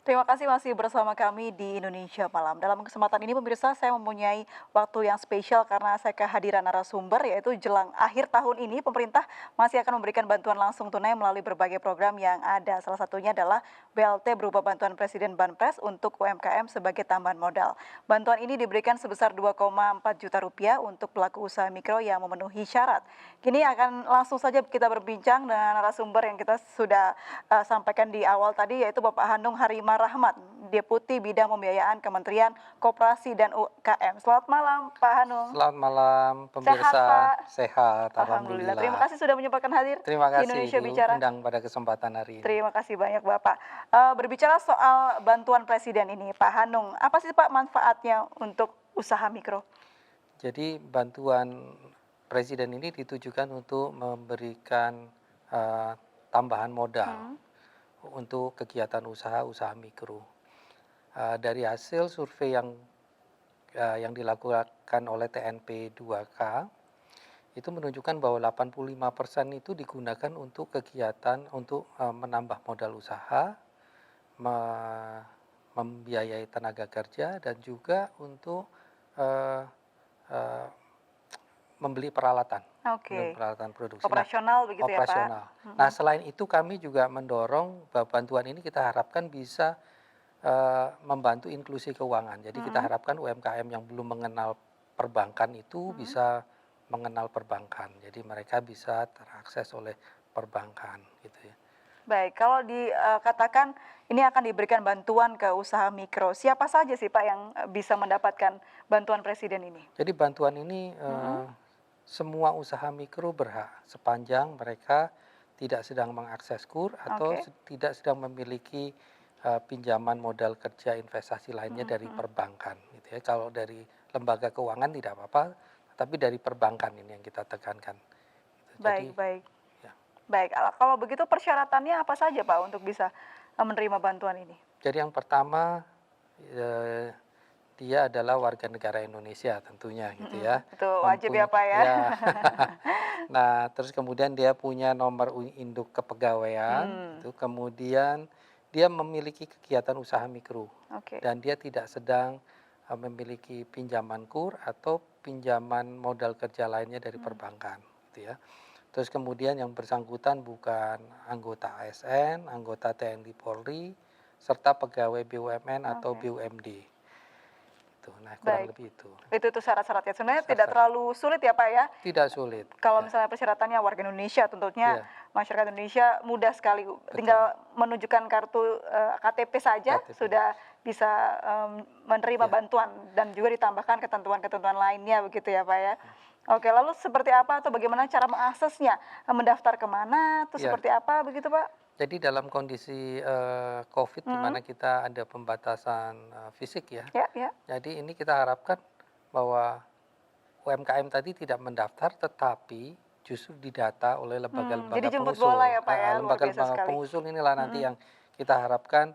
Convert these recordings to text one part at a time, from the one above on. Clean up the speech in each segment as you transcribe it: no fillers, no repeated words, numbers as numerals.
Terima kasih masih bersama kami di Indonesia Malam. Dalam kesempatan ini pemirsa saya mempunyai waktu yang spesial karena saya kehadiran narasumber yaitu jelang akhir tahun ini pemerintah masih akan memberikan bantuan langsung tunai melalui berbagai program yang ada. Salah satunya adalah BLT berupa bantuan Presiden Banpres untuk UMKM sebagai tambahan modal. Bantuan ini diberikan sebesar 2,4 juta rupiah untuk pelaku usaha mikro yang memenuhi syarat. Kini akan langsung saja kita berbincang dengan narasumber yang kita sudah sampaikan di awal tadi yaitu Bapak Hanung Harima Rahmat, Deputi Bidang Pembiayaan Kementerian Koperasi dan UKM. Selamat malam, Pak Hanung. Selamat malam Sehat, pemirsa, Pak? sehat Alhamdulillah. Terima alhamdulillah. kasih sudah menyempatkan hadir Terima di kasih Indonesia Bicara. diundang pada kesempatan hari ini. Terima kasih banyak, Bapak. Berbicara soal bantuan Presiden ini, Pak Hanung, apa sih, Pak, manfaatnya untuk usaha mikro? Jadi bantuan Presiden ini ditujukan untuk memberikan tambahan modal Hmm. untuk kegiatan usaha mikro. Dari hasil survei yang dilakukan oleh TNP 2K itu menunjukkan bahwa 85% itu digunakan untuk kegiatan untuk menambah modal usaha, me- membiayai tenaga kerja dan juga untuk eh, eh, membeli Oke. peralatan produksi. Nah, Operasional begitu ya, Pak? operasional. Nah, Mhm. selain itu kami juga mendorong bahwa bantuan ini kita harapkan bisa membantu inklusi keuangan. Jadi kita Mhm. harapkan UMKM yang belum mengenal perbankan itu Mhm. bisa mengenal perbankan. Jadi mereka bisa terakses oleh perbankan gitu ya. Baik, kalau dikatakan ini akan diberikan bantuan ke usaha mikro, siapa saja sih Pak yang bisa mendapatkan bantuan Presiden ini? Jadi bantuan ini Mhm. semua usaha mikro berhak sepanjang mereka tidak sedang mengakses KUR atau Oke. tidak sedang memiliki pinjaman modal kerja investasi lainnya Mhm dari mhm. perbankan gitu ya. Kalau dari lembaga keuangan tidak apa-apa, tapi dari perbankan ini yang kita tekankan. Gitu. Jadi Baik baik. ya. Baik, kalau begitu persyaratannya apa saja Pak untuk bisa, menerima bantuan ini? Jadi yang pertama eh, dia adalah warga negara Indonesia tentunya gitu Mhm, ya. itu wajib ya Mempunyai Pak ya? ya. Nah, terus kemudian dia punya nomor induk kepegawaian Hmm. itu, kemudian dia memiliki kegiatan usaha mikro Oke. dan dia tidak sedang memiliki pinjaman KUR atau pinjaman modal kerja lainnya dari Mmm. perbankan gitu ya. Terus kemudian yang bersangkutan bukan anggota ASN, anggota TNI Polri, serta pegawai BUMN atau Oke. BUMD. Itu. Nah, kurang Baik, lebih itu. itu syarat-syaratnya. Sebenarnya tidak Syarat-syarat. terlalu sulit ya Pak ya? Tidak sulit. Kalau Ya, misalnya persyaratannya warga Indonesia, tentunya ya, masyarakat Indonesia mudah sekali, betul. tinggal menunjukkan kartu, KTP saja KTP. sudah bisa, menerima Ya, bantuan dan juga ditambahkan ketentuan-ketentuan lainnya begitu ya, Pak, ya. ya. Oke, lalu seperti apa atau bagaimana cara mengaksesnya? Mendaftar ke mana, atau Ya, seperti apa begitu, Pak? jadi dalam kondisi COVID di Mhm, mana kita ada pembatasan fisik ya. ya ya, Jadi ini kita harapkan bahwa UMKM tadi tidak mendaftar tetapi justru didata oleh jadi lembaga-lembaga jemput bola pengusul. ya, Pak, ya, luar biasa Lembaga-lembaga sekali. pengusul inilah nanti Mhm, yang kita harapkan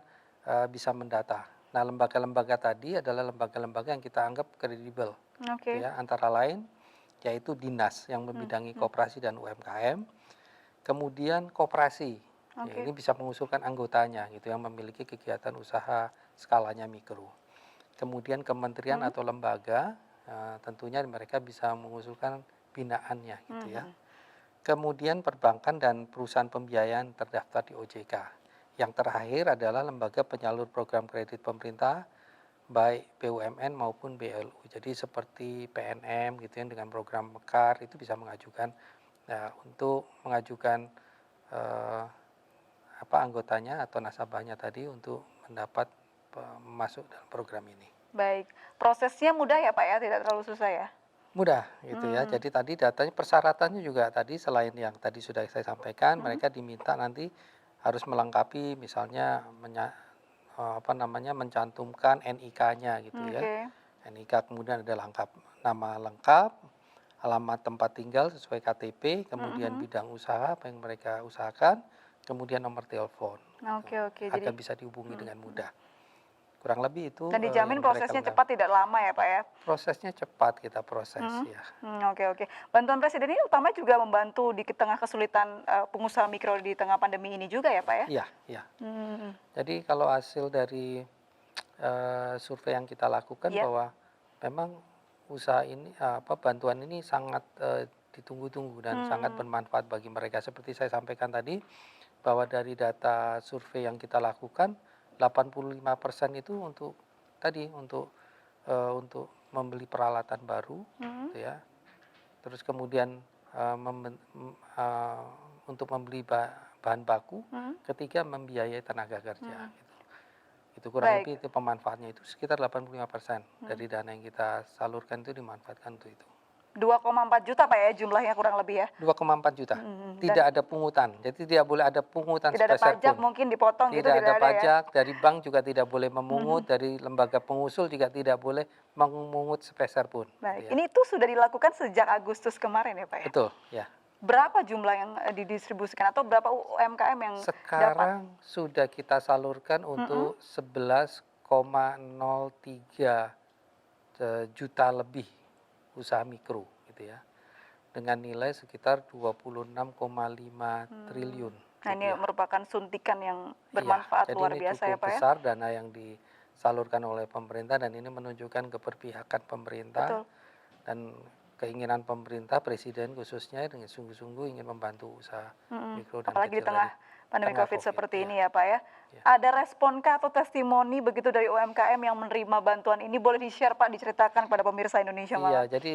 bisa mendata. Nah, lembaga-lembaga tadi adalah lembaga-lembaga yang kita anggap kredibel, gitu oke, ya. Antara lain yaitu dinas yang mhm membidangi mhm, koperasi dan UMKM, kemudian koperasi, ya, oke, ini bisa mengusulkan anggotanya gitu yang memiliki kegiatan usaha skalanya mikro. Kemudian kementerian mhm, atau lembaga, tentunya mereka bisa mengusulkan binaannya gitu ya. mhm Kemudian perbankan dan perusahaan pembiayaan terdaftar di OJK. Yang terakhir adalah lembaga penyalur program kredit pemerintah, baik BUMN maupun BLU. Jadi seperti PNM gitu ya, dengan program Mekar itu bisa mengajukan, untuk mengajukan eh, anggotanya atau nasabahnya tadi untuk mendapat masuk dalam program ini. baik. Prosesnya mudah ya, Pak, ya, tidak terlalu susah ya? Mudah gitu ya. Mmm, Jadi tadi datanya persyaratannya juga tadi selain yang tadi sudah saya sampaikan, mhm, mereka diminta nanti harus melengkapi misalnya mencantumkan NIK-nya gitu ya. oke, NIK kemudian ada lengkap nama lengkap, alamat tempat tinggal sesuai KTP, mhm kemudian mhm. bidang usaha apa yang mereka usahakan, kemudian nomor telepon gitu, Oke oke, jadi agar bisa dihubungi mhm dengan mhm. mudah. kurang lebih itu Dan dijamin yang mereka prosesnya lakukan. cepat tidak lama ya Pak ya? Prosesnya cepat kita proses Mhm. ya. Oke oke. Bantuan Presiden ini utamanya juga membantu di tengah kesulitan, pengusaha mikro di tengah pandemi ini juga ya Pak ya? Iya, iya. Mhm. Jadi kalau hasil dari survei yang kita lakukan Iya. bahwa memang usaha ini, bantuan ini sangat ditunggu-tunggu dan sangat Mmm. bermanfaat bagi mereka. Seperti saya sampaikan tadi, bahwa dari data survei yang kita lakukan, 85% itu untuk tadi, untuk membeli peralatan baru, Mhm. gitu ya. Terus kemudian untuk membeli bahan baku, Mhm. ketiga membiayai tenaga kerja, Mhm. gitu. Itu kurang Baik. lebih itu pemanfaatnya itu sekitar 85% Mhm. dari dana yang kita salurkan itu dimanfaatkan untuk itu. 2,4 juta Pak ya jumlahnya kurang lebih ya? 2,4 juta. Dan Tidak ada pungutan, jadi tidak boleh ada pungutan tidak ada sepeser pajak pun. mungkin dipotong gitu Tidak ada tidak ada ya? pajak, dari bank juga tidak boleh memungut, Mhm. dari lembaga pengusul juga tidak boleh memungut sepeser pun, Baik, gitu ya. ini tuh sudah dilakukan sejak Agustus kemarin ya Pak ya? Betul, ya. Berapa jumlah yang, didistribusikan atau berapa UMKM yang dapat? Sekarang sudah kita salurkan Mhm. untuk 11,03 juta lebih usaha mikro, gitu ya. Dengan nilai sekitar 26,5 Mmm. triliun Nah ini rupiah. merupakan suntikan yang Iya, bermanfaat jadi luar ini biasa ya cukup Pak ya? besar dana yang disalurkan oleh pemerintah dan ini menunjukkan keberpihakan pemerintah Betul. dan keinginan pemerintah, presiden khususnya dengan sungguh-sungguh ingin membantu usaha Mhm. mikro dan Apalagi di kecil tadi. tengah pandemi Tengah Covid Covid, seperti ya. ini ya Pak ya. Ya. Ada responkah atau testimoni begitu dari UMKM yang menerima bantuan ini? Boleh di-share Pak, diceritakan kepada pemirsa Indonesia Iya, Malam? jadi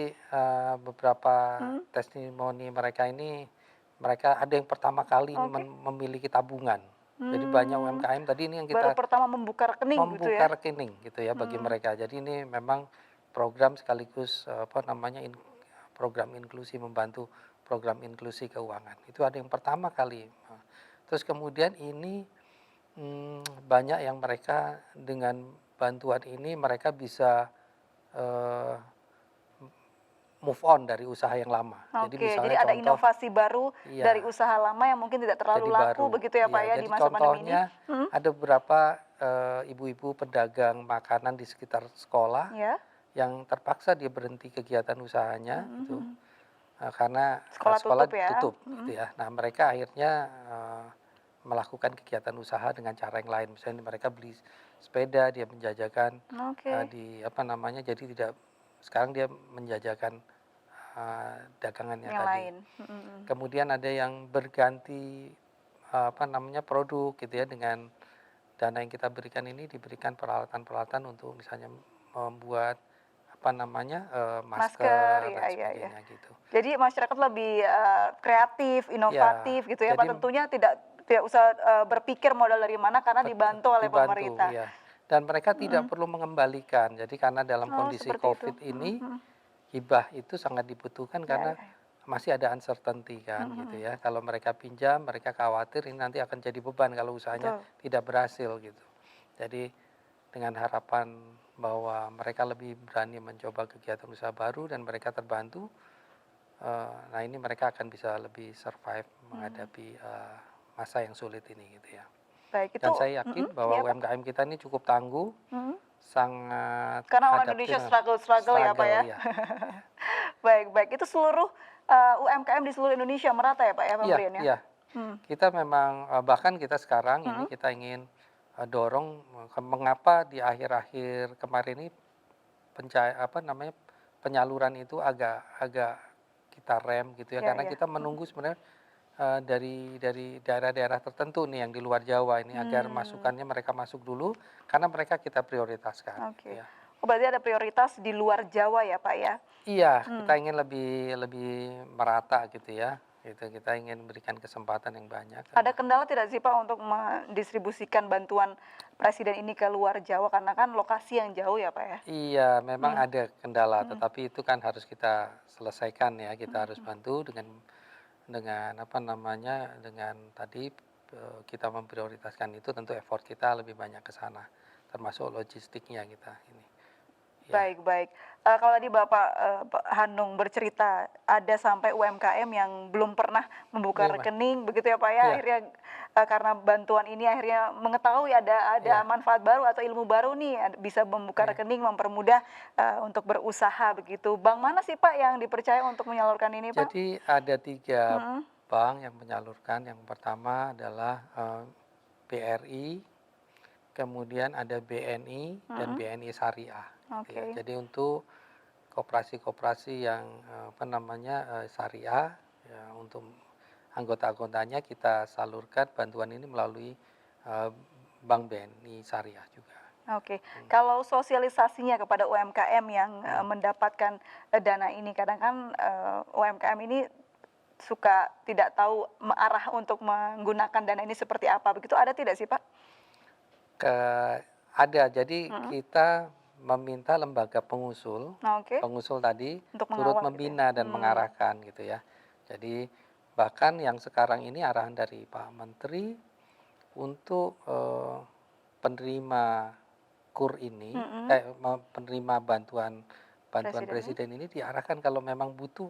beberapa Mhm. testimoni mereka ini, mereka ada yang pertama kali ini Oke. memiliki tabungan. Jadi banyak Mmm. UMKM tadi ini yang Baru kita pertama membuka rekening gitu membuka ya? rekening gitu ya bagi Mhm. mereka. Jadi ini memang program sekaligus program inklusi, membantu program inklusi keuangan. Itu ada yang pertama kali. Terus kemudian ini banyak yang mereka dengan bantuan ini mereka bisa eh, move on dari usaha yang lama. Jadi Oke, jadi misalnya ada contoh, inovasi baru dari iya, usaha lama yang mungkin tidak terlalu jadi laku baru. begitu ya Pak Iya, ya di jadi masa pandemi ini? contohnya Mhm. ada beberapa ibu-ibu pedagang makanan di sekitar sekolah Ya. yang terpaksa dia berhenti kegiatan usahanya Mhm gitu, mhm. karena Sekolah sekolah tutup ya? tutup Mhm. gitu ya. Nah, mereka akhirnya melakukan kegiatan usaha dengan cara yang lain. Misalnya mereka beli sepeda, dia menjajakan Oke. jadi tidak, sekarang dia menjajakan dagangannya Yang tadi. lain. Mhm mhm. Kemudian ada yang berganti produk gitu ya, dengan dana yang kita berikan ini diberikan peralatan-peralatan untuk misalnya membuat Masker, masker dan ya ya ya. sebagainya gitu. Jadi masyarakat lebih, kreatif, Ya, inovatif gitu ya Pak, jadi tentunya tidak tidak usah, berpikir modal dari mana karena dibantu oleh dibantu, pemerintah. ya. Dan mereka tidak Mhm. perlu mengembalikan. Jadi karena dalam Oh kondisi seperti itu. Covid Mhm ini, mhm. hibah itu sangat dibutuhkan Ya karena ya ya. masih ada uncertainty Mhm kan gitu mhm. ya. Kalau mereka pinjam, mereka khawatir ini nanti akan jadi beban kalau usahanya Betul. tidak berhasil gitu. Jadi dengan harapan bahwa mereka lebih berani mencoba kegiatan usaha baru dan mereka terbantu, nah ini mereka akan bisa lebih survive Mhm. menghadapi masa yang sulit ini gitu ya. Baik itu Dan saya yakin bahwa iya Pak? UMKM kita ini cukup tangguh, Mhm. sangat Karena orang adaptif Indonesia dengan struggle-struggle ya Pak struggle ya? ya. Ya. Baik baik. Itu seluruh, UMKM di seluruh Indonesia merata ya Pak ya Iya, pemberiannya? iya. Mhm. Kita memang bahkan kita sekarang ini Mhm. kita ingin dorong mengapa di akhir-akhir kemarin ini penyaluran itu agak agak kita rem gitu ya, Ya karena ya. kita Mhm. menunggu sebenarnya dari daerah-daerah tertentu nih yang di luar Jawa ini agar Mmm. masukannya mereka masuk dulu karena mereka kita prioritaskan Oke. gitu ya. Oh berarti ada prioritas di luar Jawa ya Pak ya? Iya, kita Mmm. ingin lebih lebih merata gitu ya. Gitu, kita ingin berikan kesempatan yang banyak Ada karena kendala tidak sih Pak untuk mendistribusikan bantuan presiden ini ke luar Jawa karena kan lokasi yang jauh ya Pak ya? iya, memang Mhm ada kendala, mhm tetapi itu kan harus kita selesaikan ya. Kita mhm harus mhm. bantu dengan tadi kita memprioritaskan itu, tentu effort kita lebih banyak ke sana, termasuk logistiknya kita ini. ya. Baik baik. Kalau tadi Bapak, Pak Hanung bercerita, ada sampai UMKM yang belum pernah membuka Iya, Mas. rekening begitu ya, Pak, ya. Iya, Akhirnya, karena bantuan ini akhirnya mengetahui ada iya, manfaat baru atau ilmu baru nih, bisa membuka iya. rekening, mempermudah, untuk berusaha begitu. Bank mana sih, Pak, yang dipercaya untuk menyalurkan ini, Pak? Jadi ada 3 Mhm, bank yang menyalurkan. Yang pertama adalah, BRI, kemudian ada BNI dan mhm, BNI Syariah, gitu ya. oke. Jadi untuk koperasi-koperasi yang, syariah, ya untuk anggota-anggotanya kita salurkan bantuan ini melalui, eee, Bank BNI Syariah juga. Oke, Mhm, kalau sosialisasinya kepada UMKM yang, mhm. mendapatkan, dana ini, kadang kan, UMKM ini suka tidak tahu arah untuk menggunakan dana ini seperti apa, begitu ada tidak sih, Pak? Ke Ada, jadi Mhm, kita meminta lembaga pengusul, oke, pengusul tadi untuk turut mengawal gitu ya? membina dan mengarahkan gitu ya. Jadi bahkan yang sekarang ini arahan dari Pak Menteri untuk, penerima KUR ini, Mhm, penerima bantuan bantuan presiden ini, presiden ini diarahkan kalau memang butuh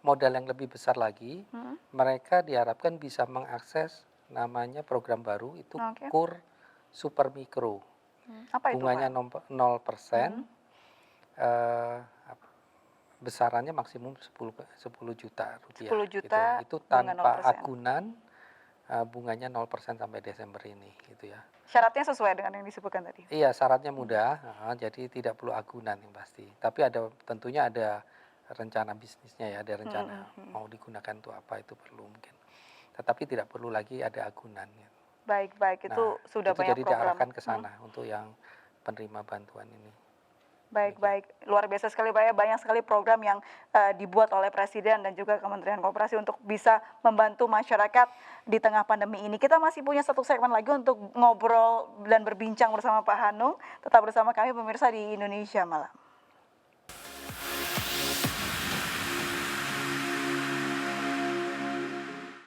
modal yang lebih besar lagi, mhm, mereka diharapkan bisa mengakses namanya program baru itu oke, KUR Super Mikro. apa itu, Bunganya Pak? 0%, Mhm, eee, besarannya maksimum 10 juta rupiah 10 juta, gitu. Itu bunga nol tanpa persen. agunan, bunganya 0% sampai Desember ini gitu ya. Syaratnya sesuai dengan yang disebutkan tadi? Iya, syaratnya Mhm, mudah, heeh, jadi tidak perlu agunan yang pasti. Tapi tentunya ada rencana bisnisnya ya, ada mhm rencana mhm mhm. mau digunakan untuk apa itu perlu mungkin. Tetapi tidak perlu lagi ada agunan gitu. Baik baik, itu Nah, sudah itu banyak jadi program. diarahkan ke Mhm. sana untuk yang penerima bantuan ini, Baik demikian. baik, luar biasa sekali, Pak, ya, banyak sekali program yang, dibuat oleh Presiden dan juga Kementerian Koperasi untuk bisa membantu masyarakat di tengah pandemi ini. Kita masih punya satu segmen lagi untuk ngobrol dan berbincang bersama Pak Hanung, tetap bersama kami pemirsa di Indonesia Malam.